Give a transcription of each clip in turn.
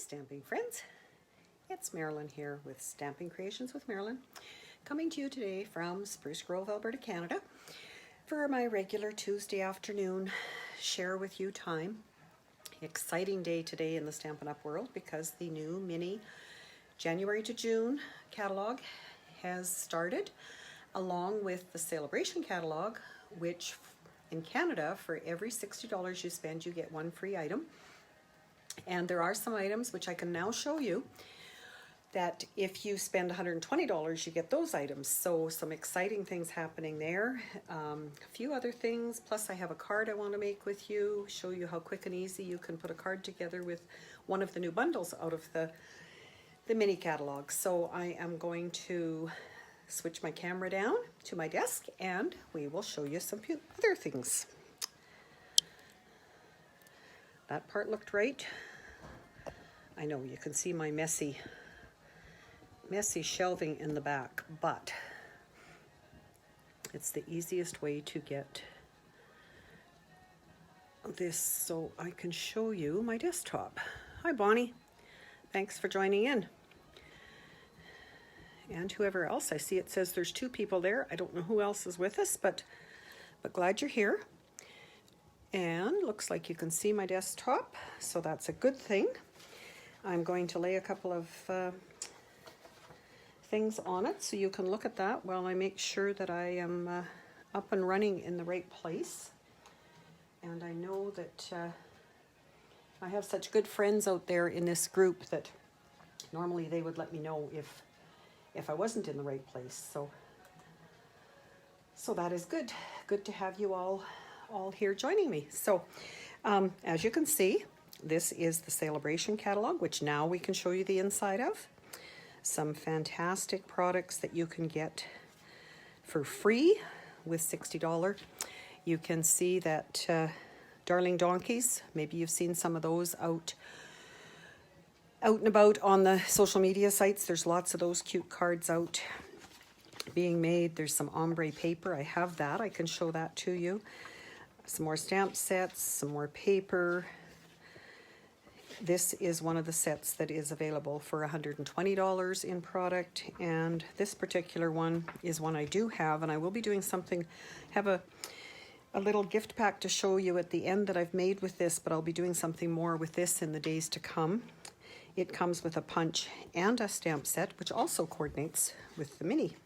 stamping friends, it's Marilyn here with Stamping Creations with Marilyn, coming to you today from Spruce Grove, Alberta, Canada, for my regular Tuesday afternoon share with you time. Exciting day today in the Stampin' Up! World because the new mini January to June catalog has started, along with the Sale-A-Bration catalog, which in Canada, for every $60 you spend, you get one free item. And there are some items which I can now show you that if you spend $120, you get those items. So some exciting things happening there. A few other things, plus I have a card I want to make with you, show you how quick and easy you can put a card together with one of the new bundles out of the mini catalog. So I am going to switch my camera down to my desk and we will show you some other things. That part looked right. I know you can see my messy shelving in the back, but it's the easiest way to get this so I can show you my desktop. Hi Bonnie, thanks for joining in. And whoever else, I see it says there's 2 people there. I don't know who else is with us, but glad you're here. And looks like you can see my desktop, so that's a good thing. I'm going to lay a couple of things on it so you can look at that while I make sure that I am up and running in the right place. And I know that I have such good friends out there in this group that normally they would let me know if I wasn't in the right place. So that is good. Good to have you all here joining me. So as you can see, this is the Sale-A-Bration catalog, which now we can show you the inside of. Some fantastic products that you can get for free with $60. You can see that Darling Donkeys, maybe you've seen some of those out and about on the social media sites. There's lots of those cute cards out being made. There's some Ombre Paper. I have that. I can show that to you. Some more stamp sets, some more paper. This is one of the sets that is available for $120 in product, and this particular one is one I do have, and I will be doing something, have a little gift pack to show you at the end that I've made with this, but I'll be doing something more with this in the days to come. It comes with a punch and a stamp set, which also coordinates with the mini.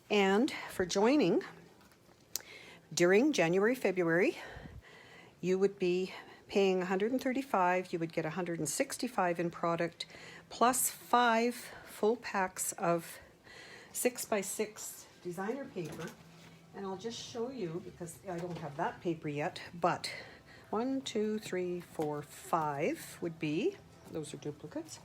And for joining during January, February, you would be paying $135, you would get $165 in product, plus 5 full packs of 6x6 designer paper. And I'll just show you, because I don't have that paper yet, but 1, 2, 3, 4, 5 would be, those are duplicates.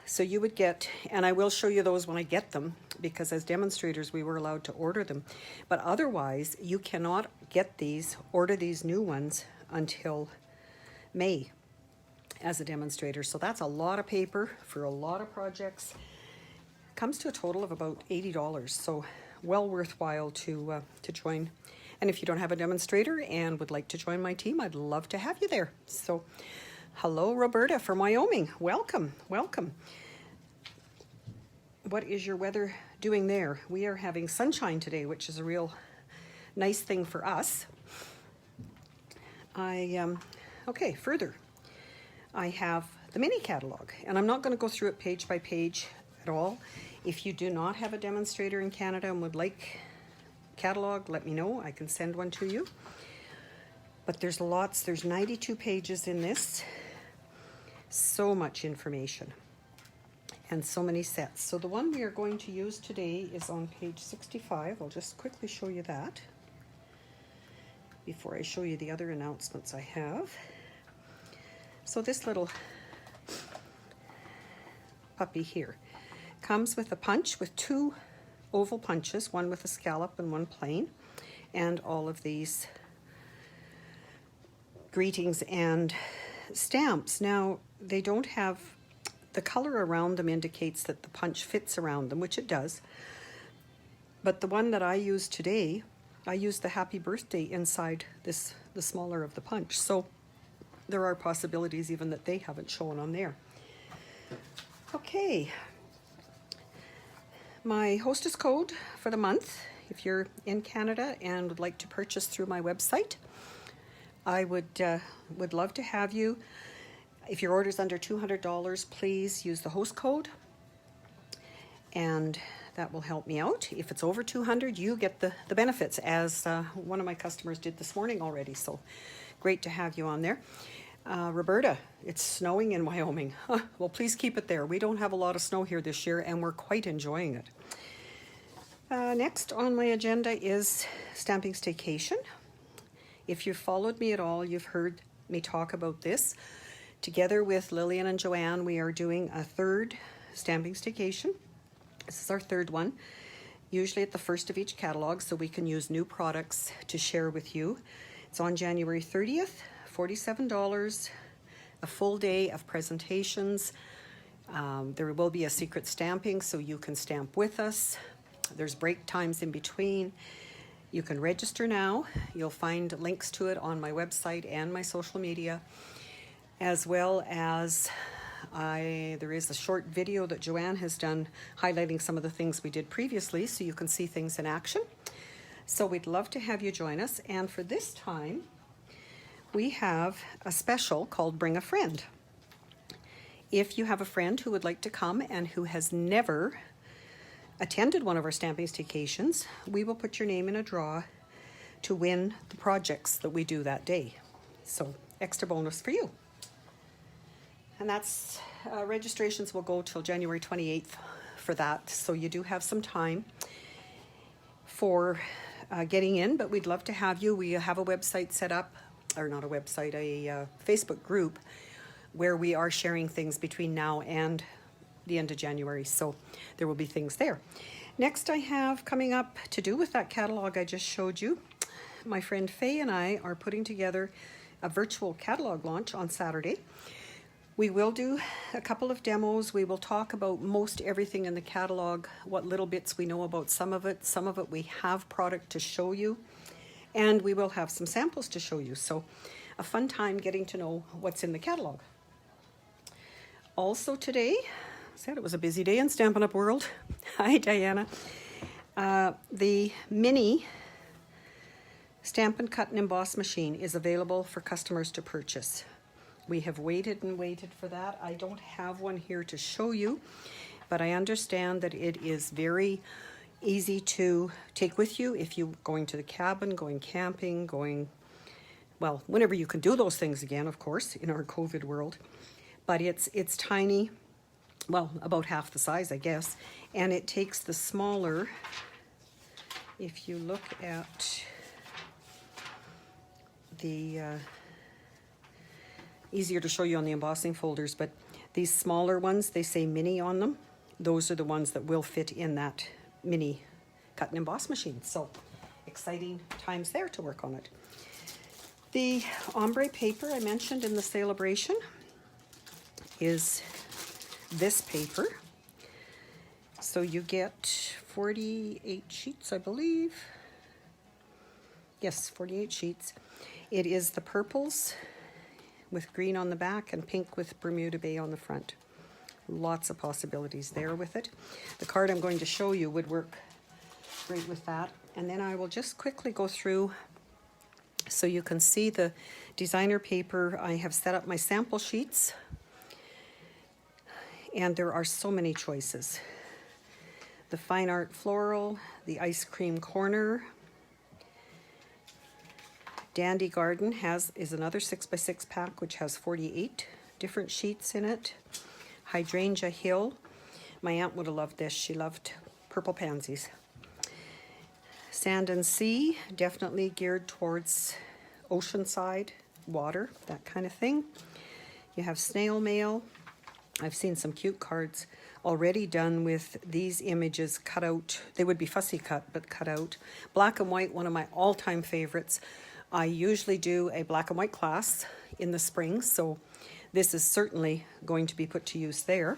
So you would get, and I will show you those when I get them, because as demonstrators we were allowed to order them. But otherwise, you cannot get these, order these new ones until May as a demonstrator. So that's a lot of paper for a lot of projects. Comes to a total of about $80. So well worthwhile to join. And if you don't have a demonstrator and would like to join my team, I'd love to have you there. So hello, Roberta from Wyoming. Welcome, welcome. What is your weather doing there? We are having sunshine today, which is a real nice thing for us. Okay, further, I have the mini catalog, and I'm not going to go through it page by page at all. If you do not have a demonstrator in Canada and would like catalog, let me know. I can send one to you. But there's lots, there's 92 pages in this. So much information and so many sets. So the one we are going to use today is on page 65. I'll just quickly show you that before I show you the other announcements I have. So this little puppy here comes with a punch with 2 oval punches, one with a scallop and one plain, and all of these greetings and stamps. Now, they don't have, the color around them indicates that the punch fits around them, which it does. But the one that I use today, I used the happy birthday inside the smaller of the punch. So there are possibilities even that they haven't shown on there. Okay, my hostess code for the month, if you're in Canada and would like to purchase through my website, I would love to have you. If your order's under $200, please use the host code, and that will help me out. If it's over $200, you get the benefits, as one of my customers did this morning already. So great to have you on there. Roberta, it's snowing in Wyoming. Well, please keep it there. We don't have a lot of snow here this year, and we're quite enjoying it. Next on my agenda is Stamping Staycation. If you've followed me at all, you've heard me talk about this. Together with Lillian and Joanne, we are doing a third Stamping Staycation. This is our third one, usually at the first of each catalog, so we can use new products to share with you. It's on January 30th, $47, a full day of presentations. There will be a secret stamping, so you can stamp with us. There's break times in between. You can register now. You'll find links to it on my website and my social media, as well as there is a short video that Joanne has done highlighting some of the things we did previously, so you can see things in action. So we'd love to have you join us. And for this time, we have a special called Bring a Friend. If you have a friend who would like to come and who has never attended one of our Stamping Staycations, we will put your name in a draw to win the projects that we do that day. So extra bonus for you. And that's registrations will go till January 28th for that. So you do have some time for getting in, but we'd love to have you. We have a website set up, or not a website, a Facebook group where we are sharing things between now and the end of January. So there will be things there. Next I have coming up to do with that catalog I just showed you. My friend Faye and I are putting together a virtual catalog launch on Saturday. We will do a couple of demos. We will talk about most everything in the catalog, what little bits we know about some of it. Some of it we have product to show you, and we will have some samples to show you. So a fun time getting to know what's in the catalog. Also today, I said it was a busy day in Stampin' Up! World. Hi, Diana. The mini Stampin' Cut and Emboss machine is available for customers to purchase. We have waited and waited for that. I don't have one here to show you, but I understand that it is very easy to take with you if you're going to the cabin, going camping, well, whenever you can do those things again, of course, in our COVID world. But it's tiny, well, about half the size, I guess, and it takes the smaller, if you look at the, easier to show you on the embossing folders, but these smaller ones, they say mini on them. Those are the ones that will fit in that mini cut and emboss machine. So exciting times there to work on it. The ombre paper I mentioned in the Sale-A-Bration is this paper. So you get 48 sheets, I believe. Yes, 48 sheets. It is the purples with green on the back and pink with Bermuda Bay on the front. Lots of possibilities there with it. The card I'm going to show you would work great with that. And then I will just quickly go through so you can see the designer paper. I have set up my sample sheets, and there are so many choices. The Fine Art Floral, the Ice Cream Corner, Dandy Garden is another 6x6 pack which has 48 different sheets in it. Hydrangea Hill, my aunt would have loved this. She loved purple pansies. Sand and Sea, definitely geared towards oceanside, water, that kind of thing. You have Snail Mail. I've seen some cute cards already done with these images cut out. They would be fussy cut, but cut out. Black and white, one of my all-time favorites. I usually do a black and white class in the spring, so this is certainly going to be put to use there.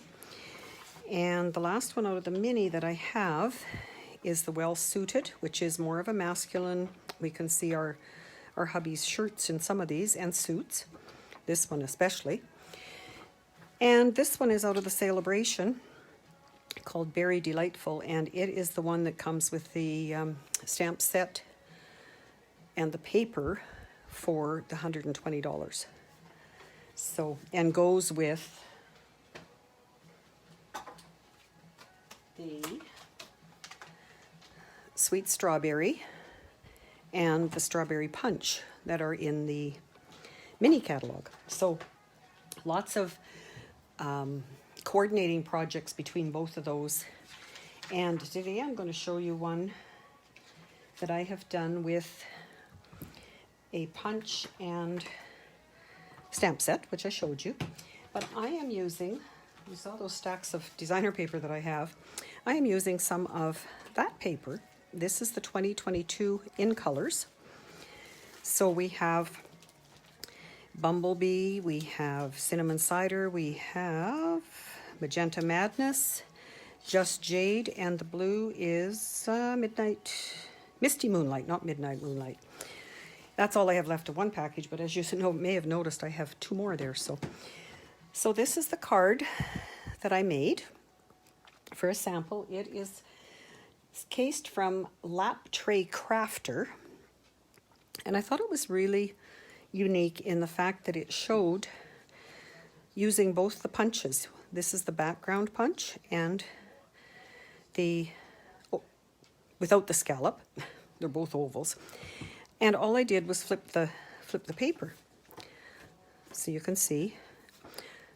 And the last one out of the mini that I have is the Well Suited, which is more of a masculine. We can see our hubby's shirts in some of these, and suits. this one especially. And this one is out of the Sale-A-Bration, called Berry Delightful, and it is the one that comes with the stamp set and the paper for the $120. So, and goes with the sweet strawberry and the strawberry punch that are in the mini catalog. So lots of coordinating projects between both of those. And today I'm going to show you one that I have done with a punch and stamp set, which I showed you. But I am using, you saw those stacks of designer paper that I have, I am using some of that paper. This is the 2022 in colors. So we have Bumblebee, we have Cinnamon Cider, we have Magenta Madness, Just Jade, and the blue is Misty Moonlight, not Midnight Moonlight. That's all I have left of one package, but as you may have noticed, I have two more there. So this is the card that I made for a sample. It is cased from Lap Tray Crafter, and I thought it was really unique in the fact that it showed using both the punches. This is the background punch and the without the scallop. They're both ovals. And all I did was flip the paper, so you can see.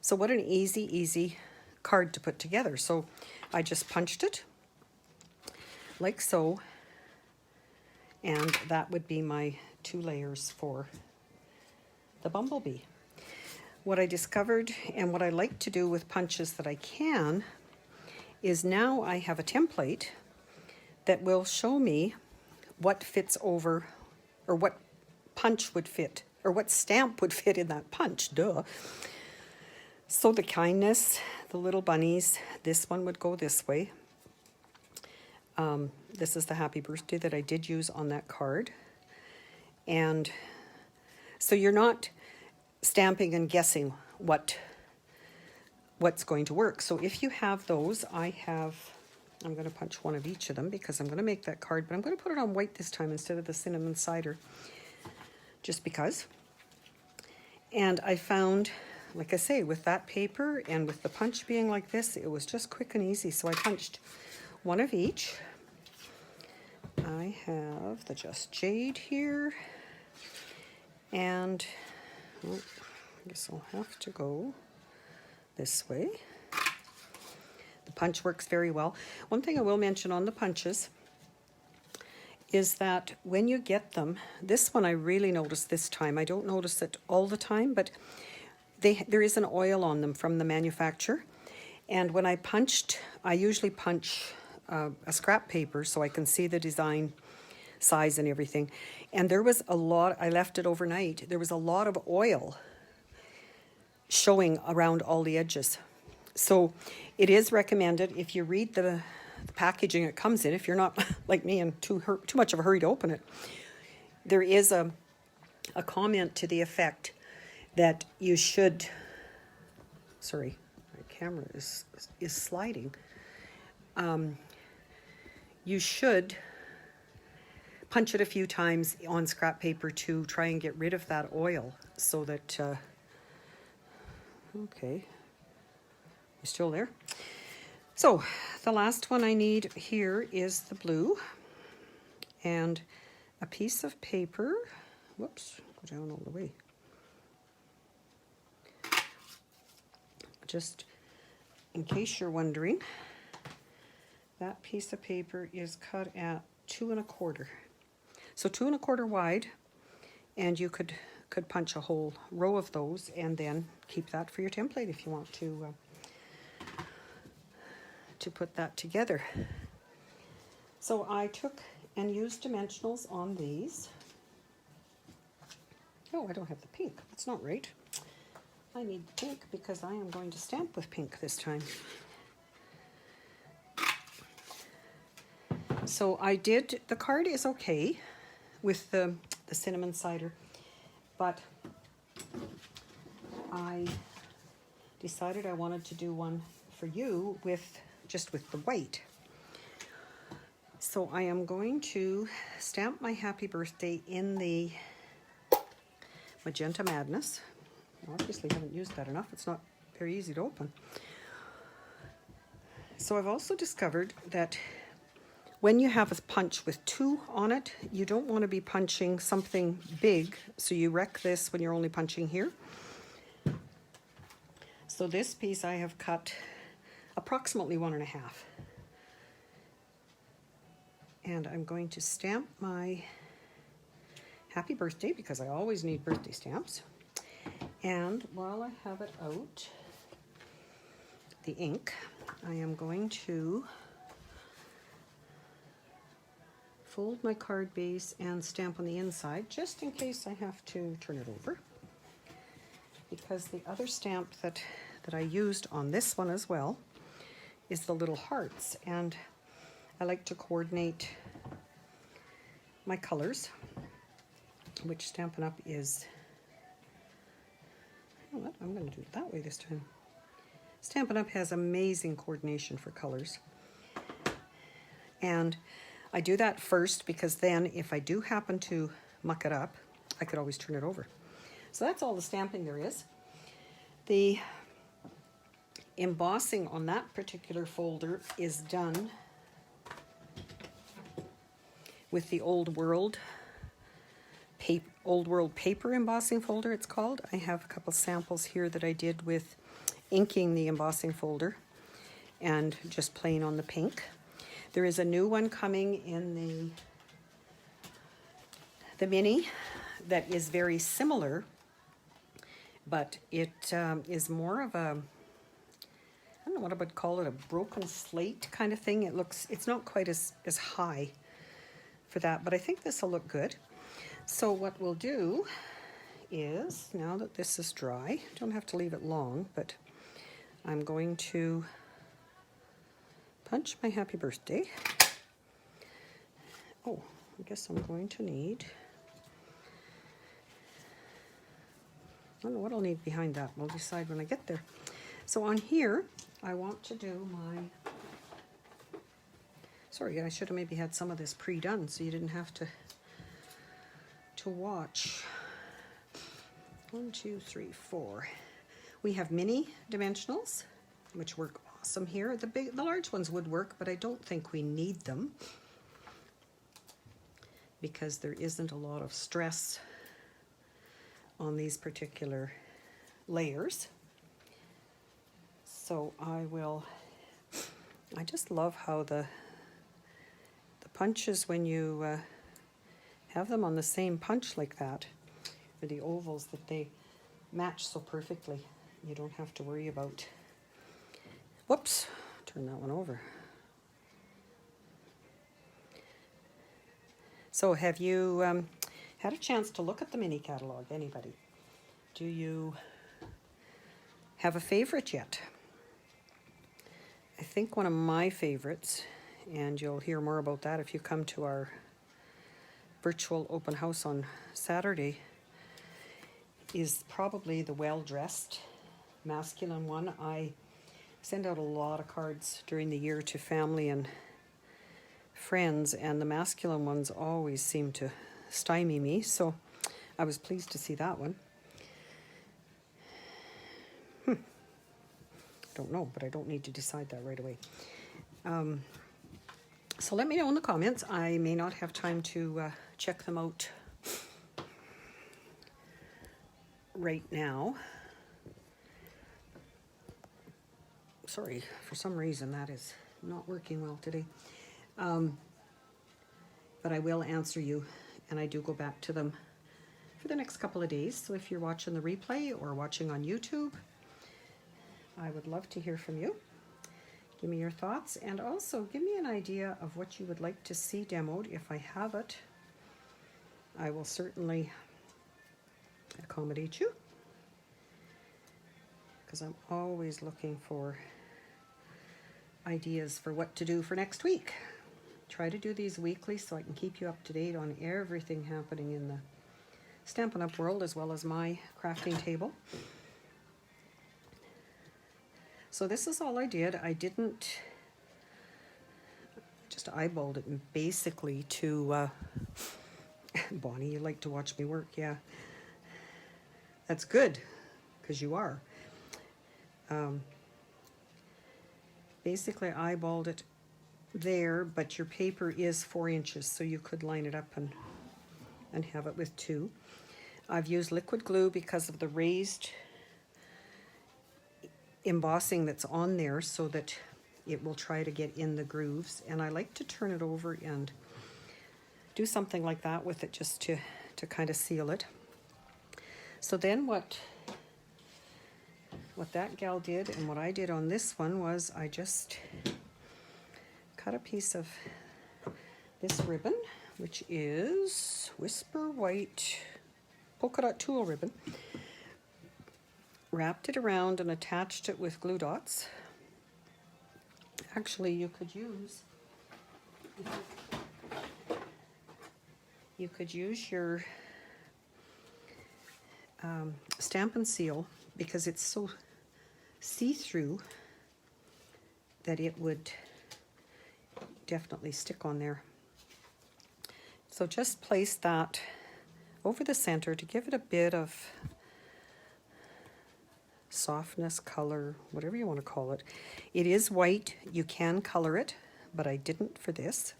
So what an easy card to put together. So I just punched it like so, and that would be my 2 layers for the Bumblebee. What I discovered and what I like to do with punches that I can is now I have a template that will show me what fits over, or what punch would fit, or what stamp would fit in that punch, duh. So the kindness, the little bunnies, this one would go this way. This is the happy birthday that I did use on that card. And so you're not stamping and guessing what's going to work. So if you have those, I'm going to punch one of each of them because I'm going to make that card, but I'm going to put it on white this time instead of the cinnamon cider, just because. And I found, like I say, with that paper and with the punch being like this, it was just quick and easy. So I punched one of each. I have the Just Jade here, and I guess I'll have to go this way. The punch works very well. One thing I will mention on the punches is that when you get them, this one I really noticed this time. I don't notice it all the time, but there is an oil on them from the manufacturer. And when I punched, I usually punch a scrap paper so I can see the design size and everything. And there was a lot, I left it overnight, there was a lot of oil showing around all the edges. So it is recommended, if you read the packaging it comes in, if you're not like me and too much of a hurry to open it, there is a comment to the effect that you should, sorry, my camera is sliding. You should punch it a few times on scrap paper to try and get rid of that oil so that, okay. You still there? So the last one I need here is the blue, and a piece of paper. Whoops, go down all the way. Just in case you're wondering, that piece of paper is cut at 2 1/4. So 2 1/4 wide, and you could punch a whole row of those and then keep that for your template if you want to put that together. So I took and used dimensionals on these. Oh, I don't have the pink. That's not right. I need the pink because I am going to stamp with pink this time. So I did, the card is okay with the cinnamon cider, but I decided I wanted to do one for you with just with the white. So I am going to stamp my happy birthday in the Magenta Madness. Obviously haven't used that enough. It's not very easy to open. So I've also discovered that when you have a punch with 2 on it, you don't want to be punching something big, so you wreck this when you're only punching here. So this piece I have cut approximately 1.5. And I'm going to stamp my happy birthday because I always need birthday stamps. And while I have it out, the ink, I am going to fold my card base and stamp on the inside just in case I have to turn it over. Because the other stamp that I used on this one as well is the little hearts, and I like to coordinate my colors, which Stampin' Up! Is, you know what, I'm going to do it that way this time. Stampin' Up! Has amazing coordination for colors. And I do that first because then if I do happen to muck it up, I could always turn it over. So that's all the stamping there is. The embossing on that particular folder is done with the Old World Paper embossing folder, it's called. I have a couple samples here that I did with inking the embossing folder and just plain on the pink. There is a new one coming in the mini that is very similar, but it is more of a, I don't know what I would call it, a broken slate kind of thing. It's not quite as high for that, but I think this will look good. So what we'll do is, now that this is dry, don't have to leave it long, but I'm going to punch my happy birthday. Oh, I guess I'm going to need, I don't know what I'll need behind that. We'll decide when I get there. So on here, I want to do my, sorry, I should have maybe had some of this pre-done so you didn't have to watch. 1, 2, 3, 4. We have mini dimensionals, which work awesome here. The large ones would work, but I don't think we need them because there isn't a lot of stress on these particular layers. So I just love how the punches, when you have them on the same punch like that, or the ovals, that they match so perfectly. You don't have to worry about, whoops, turn that one over. So have you had a chance to look at the mini catalog, anybody? Do you have a favorite yet? I think one of my favorites, and you'll hear more about that if you come to our virtual open house on Saturday, is probably the well-dressed masculine one. I send out a lot of cards during the year to family and friends, and the masculine ones always seem to stymie me, so I was pleased to see that one. I don't know, but I don't need to decide that right away. So let me know in the comments. I may not have time to check them out right now. Sorry, for some reason that is not working well today. But I will answer you, and I do go back to them for the next couple of days. So if you're watching the replay or watching on YouTube, I would love to hear from you. Give me your thoughts, and also give me an idea of what you would like to see demoed. If I have it, I will certainly accommodate you, because I'm always looking for ideas for what to do for next week. Try to do these weekly so I can keep you up to date on everything happening in the Stampin' Up! World, as well as my crafting table. So this is all I did. I didn't just eyeballed it, and basically to Bonnie, you like to watch me work, yeah. That's good, because you are. Basically eyeballed it there, but your paper is 4 inches, so you could line it up and have it with 2. I've used liquid glue because of the raised embossing that's on there, so that it will try to get in the grooves, and I like to turn it over and do something like that with it, just to kind of seal it. So then what that gal did and what I did on this one was I just cut a piece of this ribbon, which is Whisper White polka dot tulle ribbon, wrapped it around and attached it with glue dots. Actually, you could use your Stamp and Seal, because it's so see-through that it would definitely stick on there. So just place that over the center to give it a bit of softness, color, whatever you want to call it. It is white. You can color it, but I didn't for this.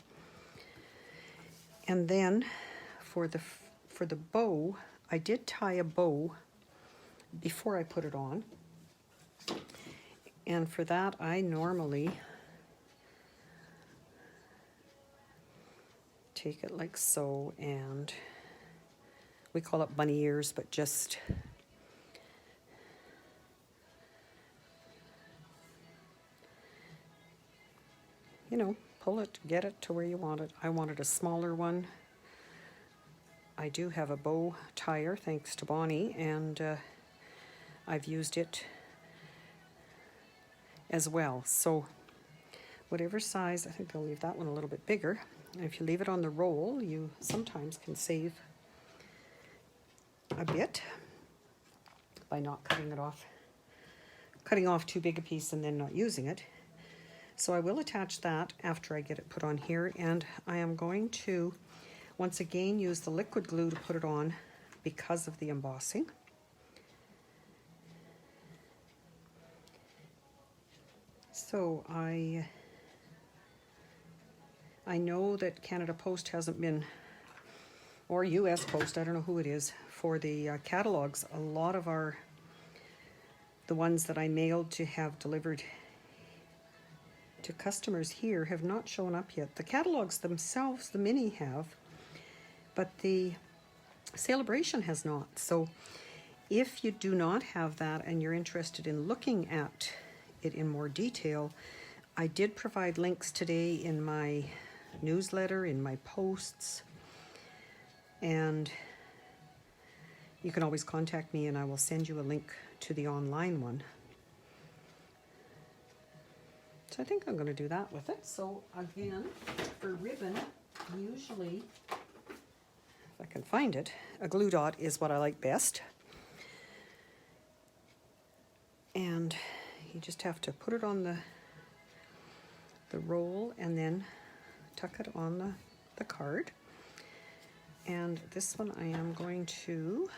And then for the bow, I did tie a bow before I put it on. And for that, I normally take it like so, and we call it bunny ears, but just pull it, get it to where you want it. I wanted a smaller one. I do have a bow tire, thanks to Bonnie, and I've used it as well. So whatever size, I think I'll leave that one a little bit bigger. And if you leave it on the roll, you sometimes can save a bit by not cutting it off, cutting off too big a piece and then not using it. So I will attach that after I get it put on here, and I am going to once again use the liquid glue to put it on because of the embossing. So I know that Canada Post hasn't been, or US Post, I don't know who it is, for the catalogs. A lot of the ones that I mailed to have delivered to customers here have not shown up yet. The catalogs themselves, the mini have, but the Sale-A-Bration has not. So if you do not have that and you're interested in looking at it in more detail, I did provide links today in my newsletter, in my posts, and you can always contact me and I will send you a link to the online one. So I think I'm going to do that with it. So again, for ribbon, usually, if I can find it, a glue dot is what I like best. And you just have to put it on the roll and then tuck it on the card. And this one I am going to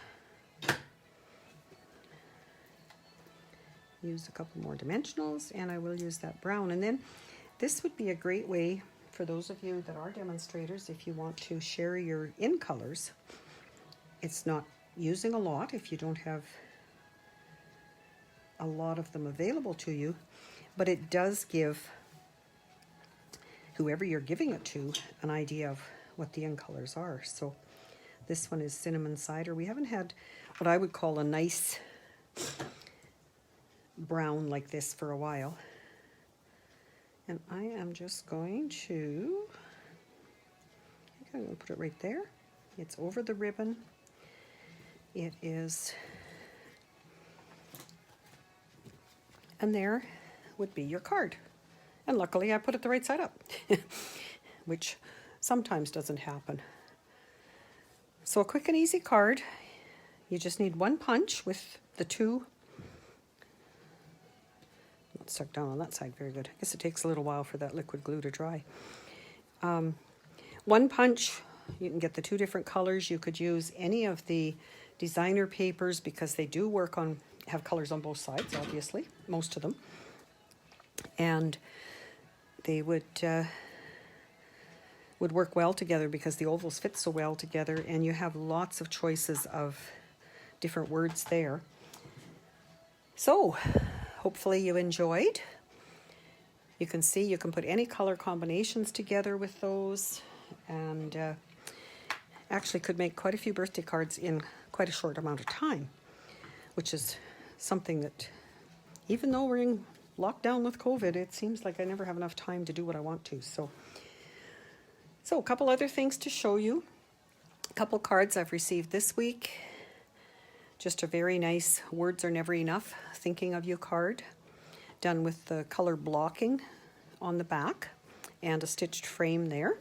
use a couple more dimensionals, and I will use that brown. And then this would be a great way for those of you that are demonstrators, if you want to share your in colors. It's not using a lot if you don't have a lot of them available to you, but it does give whoever you're giving it to an idea of what the in colors are. So this one is cinnamon cider. We haven't had what I would call a nice brown like this for a while. And I am just going to, I'm going to put it right there. It's over the ribbon. It is, and there would be your card. And luckily I put it the right side up, which sometimes doesn't happen. So a quick and easy card. You just need one punch with the two, It stuck down on that side very good. I guess it takes a little while for that liquid glue to dry. One punch, you can get the 2 different colors. You could use any of the designer papers because they do work on, have colors on both sides, obviously, most of them. And they would work well together because the ovals fit so well together, and you have lots of choices of different words there. So, hopefully you enjoyed. You can see you can put any color combinations together with those, and actually could make quite a few birthday cards in quite a short amount of time, which is something that, even though we're in lockdown with COVID, it seems like I never have enough time to do what I want to. So a couple other things to show you. A couple cards I've received this week. Just a very nice Words Are Never Enough Thinking of You card, done with the color blocking on the back and a stitched frame there.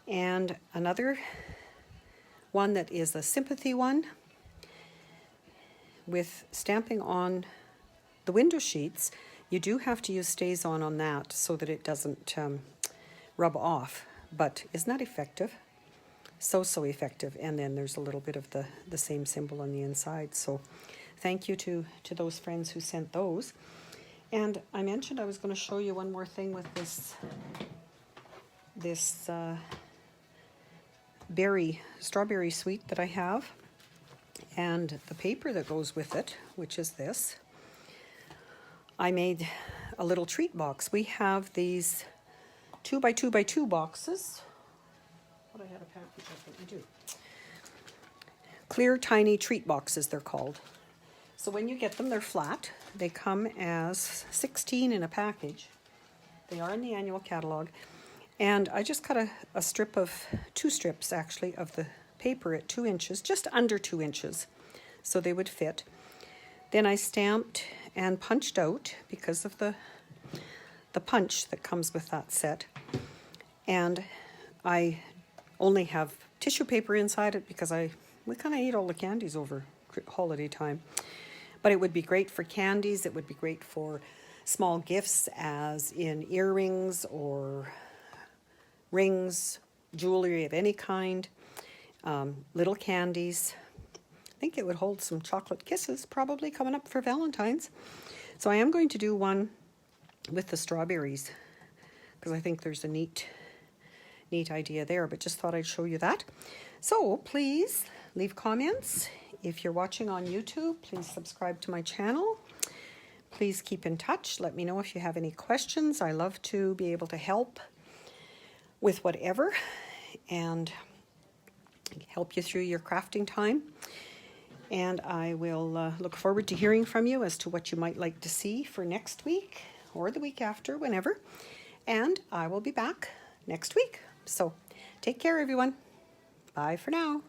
And another one that is a sympathy one with stamping on the window sheets. You do have to use StazOn on that so that it doesn't rub off, but isn't that effective? So effective. And then there's a little bit of the same symbol on the inside. So thank you to those friends who sent those. And I mentioned I was going to show you one more thing with this strawberry sweet that I have, and the paper that goes with it, which is this. I made a little treat box. We have these 2x2x2 boxes. What, I had a package, I think I do. Clear tiny treat boxes, they're called. So when you get them, they're flat. They come as 16 in a package. They are in the annual catalog. And I just cut a strip of, 2 strips actually, of the paper at 2 inches, just under 2 inches, so they would fit. Then I stamped and punched out because of the punch that comes with that set. And I only have tissue paper inside it because we kind of ate all the candies over holiday time. But it would be great for candies. It would be great for small gifts, as in earrings or rings, jewelry of any kind, little candies. I think it would hold some chocolate kisses probably coming up for Valentine's. So I am going to do one with the strawberries because I think there's a neat idea there, but just thought I'd show you that. So please leave comments. If you're watching on YouTube, please subscribe to my channel. Please keep in touch. Let me know if you have any questions. I love to be able to help with whatever and help you through your crafting time. And I will look forward to hearing from you as to what you might like to see for next week or the week after, whenever. And I will be back next week. So take care, everyone. Bye for now.